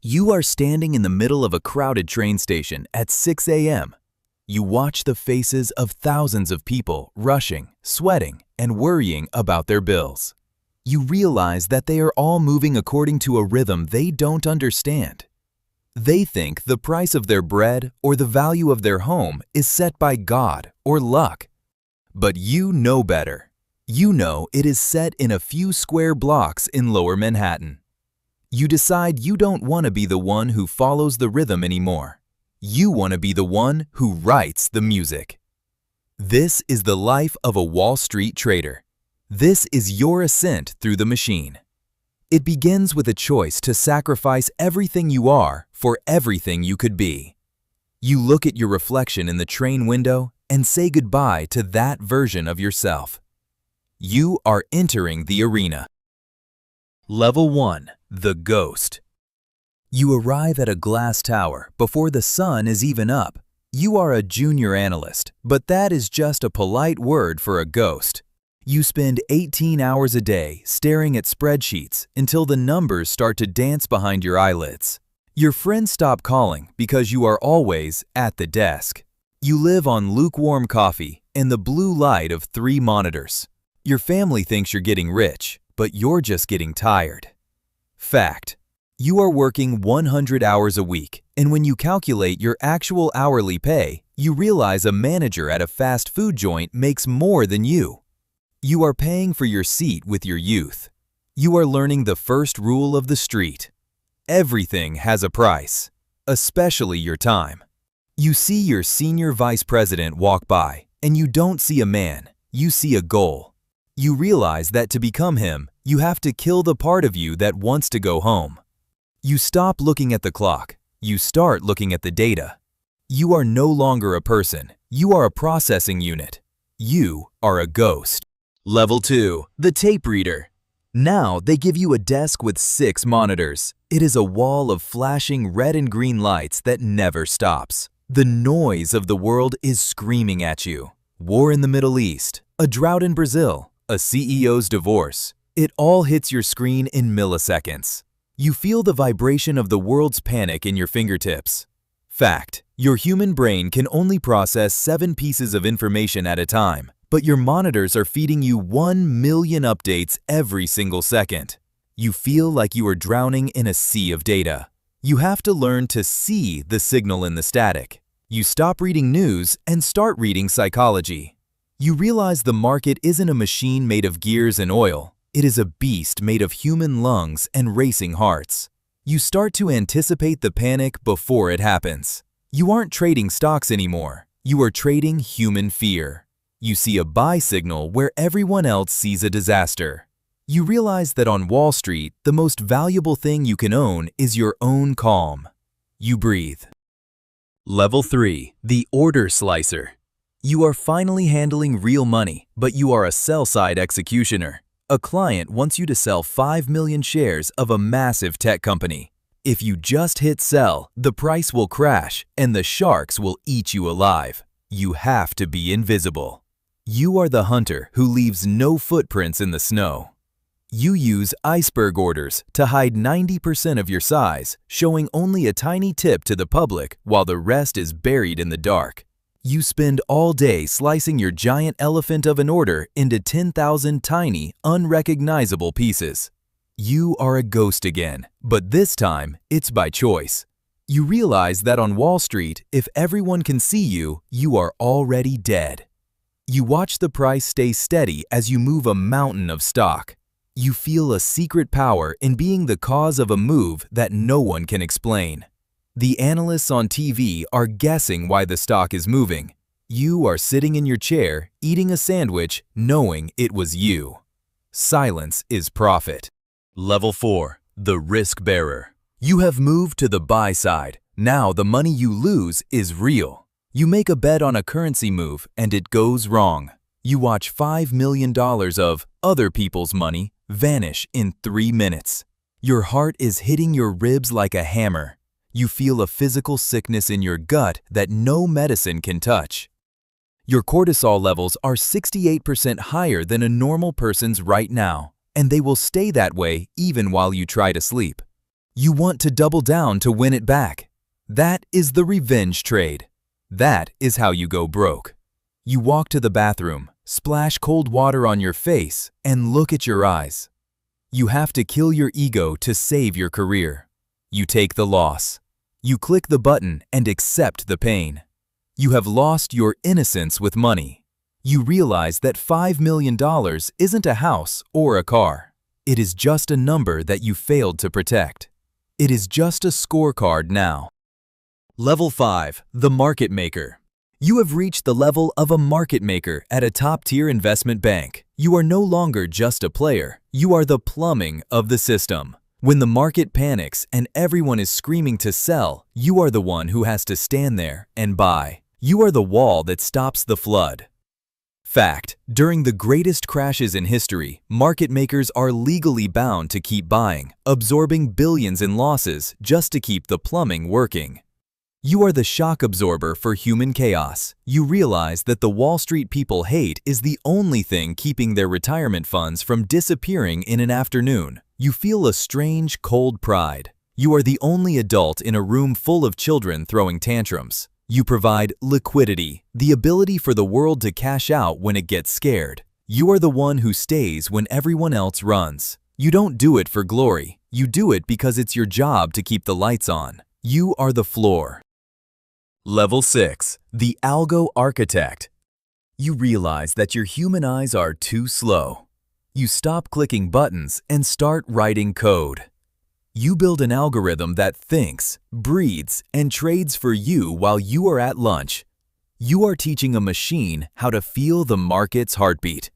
You are standing in the middle of a crowded train station at 6 a.m. You watch the faces of thousands of people rushing, sweating, and worrying about their bills. You realize that they are all moving according to a rhythm they don't understand. They think the price of their bread or the value of their home is set by God or luck. But you know better. You know it is set in a few square blocks in Lower Manhattan. You decide you don't want to be the one who follows the rhythm anymore. You want to be the one who writes the music. This is the life of a Wall Street trader. This is your ascent through the machine. It begins with a choice to sacrifice everything you are for everything you could be. You look at your reflection in the train window and say goodbye to that version of yourself. You are entering the arena. Level 1. The Ghost. You arrive at a glass tower before the sun is even up. You are a junior analyst, but that is just a polite word for a ghost. You spend 18 hours a day staring at spreadsheets until the numbers start to dance behind your eyelids. Your friends stop calling because you are always at the desk. You live on lukewarm coffee and the blue light of 3 monitors. Your family thinks you're getting rich, but you're just getting tired. Fact: you are working 100 hours a week, and when you calculate your actual hourly pay, you realize a manager at a fast food joint makes more than you. You are paying for your seat with your youth. You are learning the first rule of the street. Everything has a price, especially your time. You see your senior vice president walk by, and you don't see a man, you see a goal. You realize that to become him, you have to kill the part of you that wants to go home. You stop looking at the clock. You start looking at the data. You are no longer a person. You are a processing unit. You are a ghost. Level 2. The Tape Reader. Now they give you a desk with 6 monitors. It is a wall of flashing red and green lights that never stops. The noise of the world is screaming at you. War in the Middle East, a drought in Brazil, a CEO's divorce. It all hits your screen in milliseconds. You feel the vibration of the world's panic in your fingertips. Fact: your human brain can only process 7 pieces of information at a time, but your monitors are feeding you 1 million updates every single second. You feel like you are drowning in a sea of data. You have to learn to see the signal in the static. You stop reading news and start reading psychology. You realize the market isn't a machine made of gears and oil. It is a beast made of human lungs and racing hearts. You start to anticipate the panic before it happens. You aren't trading stocks anymore. You are trading human fear. You see a buy signal where everyone else sees a disaster. You realize that on Wall Street, the most valuable thing you can own is your own calm. You breathe. Level 3. The Order Slicer. You are finally handling real money, but you are a sell-side executioner. A client wants you to sell 5 million shares of a massive tech company. If you just hit sell, the price will crash and the sharks will eat you alive. You have to be invisible. You are the hunter who leaves no footprints in the snow. You use iceberg orders to hide 90% of your size, showing only a tiny tip to the public while the rest is buried in the dark. You spend all day slicing your giant elephant of an order into 10,000 tiny, unrecognizable pieces. You are a ghost again, but this time it's by choice. You realize that on Wall Street, if everyone can see you, you are already dead. You watch the price stay steady as you move a mountain of stock. You feel a secret power in being the cause of a move that no one can explain. The analysts on TV are guessing why the stock is moving. You are sitting in your chair, eating a sandwich, knowing it was you. Silence is profit. Level 4. The Risk Bearer. You have moved to the buy side. Now the money you lose is real. You make a bet on a currency move and it goes wrong. You watch $5 million of other people's money vanish in 3 minutes. Your heart is hitting your ribs like a hammer. You feel a physical sickness in your gut that no medicine can touch. Your cortisol levels are 68% higher than a normal person's right now, and they will stay that way even while you try to sleep. You want to double down to win it back. That is the revenge trade. That is how you go broke. You walk to the bathroom, splash cold water on your face, and look at your eyes. You have to kill your ego to save your career. You take the loss. You click the button and accept the pain. You have lost your innocence with money. You realize that $5 million isn't a house or a car. It is just a number that you failed to protect. It is just a scorecard now. Level 5. The Market Maker. You have reached the level of a market maker at a top-tier investment bank. You are no longer just a player. You are the plumbing of the system. When the market panics and everyone is screaming to sell, you are the one who has to stand there and buy. You are the wall that stops the flood. Fact: during the greatest crashes in history, market makers are legally bound to keep buying, absorbing billions in losses just to keep the plumbing working. You are the shock absorber for human chaos. You realize that the Wall Street people hate is the only thing keeping their retirement funds from disappearing in an afternoon. You feel a strange, cold pride. You are the only adult in a room full of children throwing tantrums. You provide liquidity, the ability for the world to cash out when it gets scared. You are the one who stays when everyone else runs. You don't do it for glory. You do it because it's your job to keep the lights on. You are the floor. Level 6. The Algo-Architect. You realize that your human eyes are too slow. You stop clicking buttons and start writing code. You build an algorithm that thinks, breathes, and trades for you while you are at lunch. You are teaching a machine how to feel the market's heartbeat.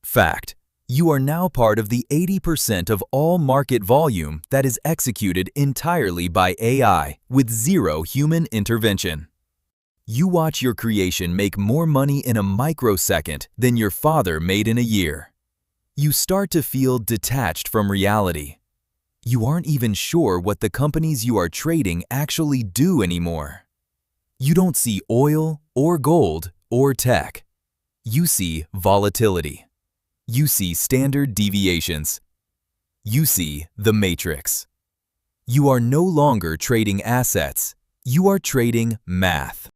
Fact: you are now part of the 80% of all market volume that is executed entirely by AI with zero human intervention. You watch your creation make more money in a microsecond than your father made in a year. You start to feel detached from reality. You aren't even sure what the companies you are trading actually do anymore. You don't see oil or gold or tech. You see volatility. You see standard deviations. You see the matrix. You are no longer trading assets. You are trading math.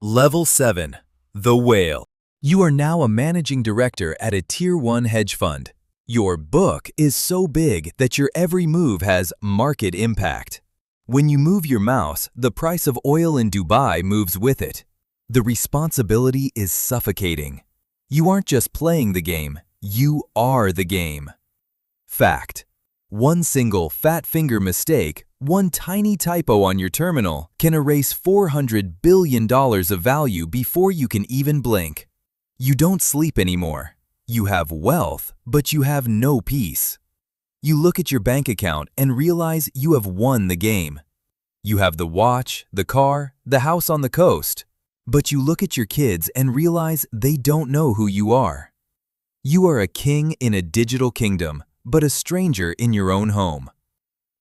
Level 7. The Whale. You are now a managing director at a Tier 1 hedge fund. Your book is so big that your every move has market impact. When you move your mouse, the price of oil in Dubai moves with it. The responsibility is suffocating. You aren't just playing the game, you are the game. Fact: one single fat finger mistake, one tiny typo on your terminal can erase $400 billion of value before you can even blink. You don't sleep anymore. You have wealth, but you have no peace. You look at your bank account and realize you have won the game. You have the watch, the car, the house on the coast. But you look at your kids and realize they don't know who you are. You are a king in a digital kingdom, but a stranger in your own home.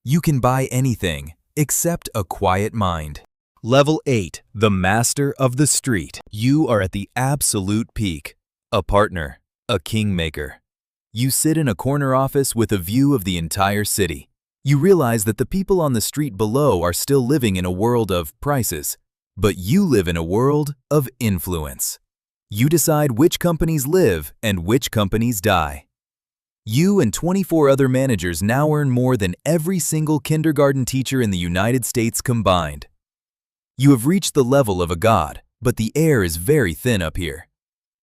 You can buy anything except a quiet mind. Level 8. The Master of the Street. You are at the absolute peak. A partner, a kingmaker. You sit in a corner office with a view of the entire city. You realize that the people on the street below are still living in a world of prices. But you live in a world of influence. You decide which companies live and which companies die. You and 24 other managers now earn more than every single kindergarten teacher in the United States combined. You have reached the level of a god, but the air is very thin up here.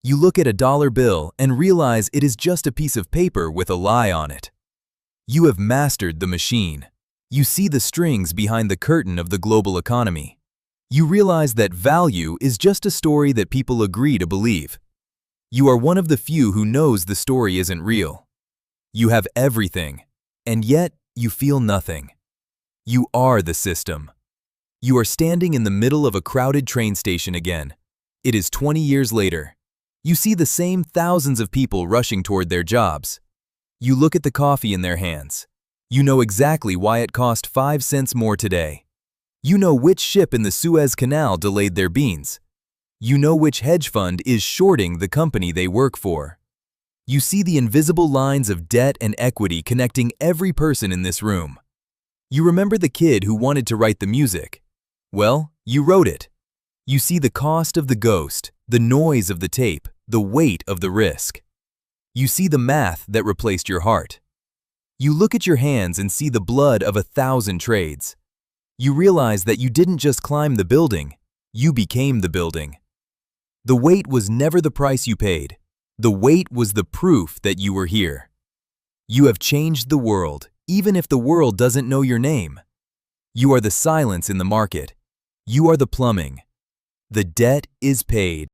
You look at a dollar bill and realize it is just a piece of paper with a lie on it. You have mastered the machine. You see the strings behind the curtain of the global economy. You realize that value is just a story that people agree to believe. You are one of the few who knows the story isn't real. You have everything, and yet you feel nothing. You are the system. You are standing in the middle of a crowded train station again. It is 20 years later. You see the same thousands of people rushing toward their jobs. You look at the coffee in their hands. You know exactly why it cost 5 cents more today. You know which ship in the Suez Canal delayed their beans. You know which hedge fund is shorting the company they work for. You see the invisible lines of debt and equity connecting every person in this room. You remember the kid who wanted to write the music? Well, you wrote it. You see the cost of the ghost, the noise of the tape, the weight of the risk. You see the math that replaced your heart. You look at your hands and see the blood of 1,000 trades. You realize that you didn't just climb the building, you became the building. The wait was never the price you paid. The wait was the proof that you were here. You have changed the world, even if the world doesn't know your name. You are the silence in the market. You are the plumbing. The debt is paid.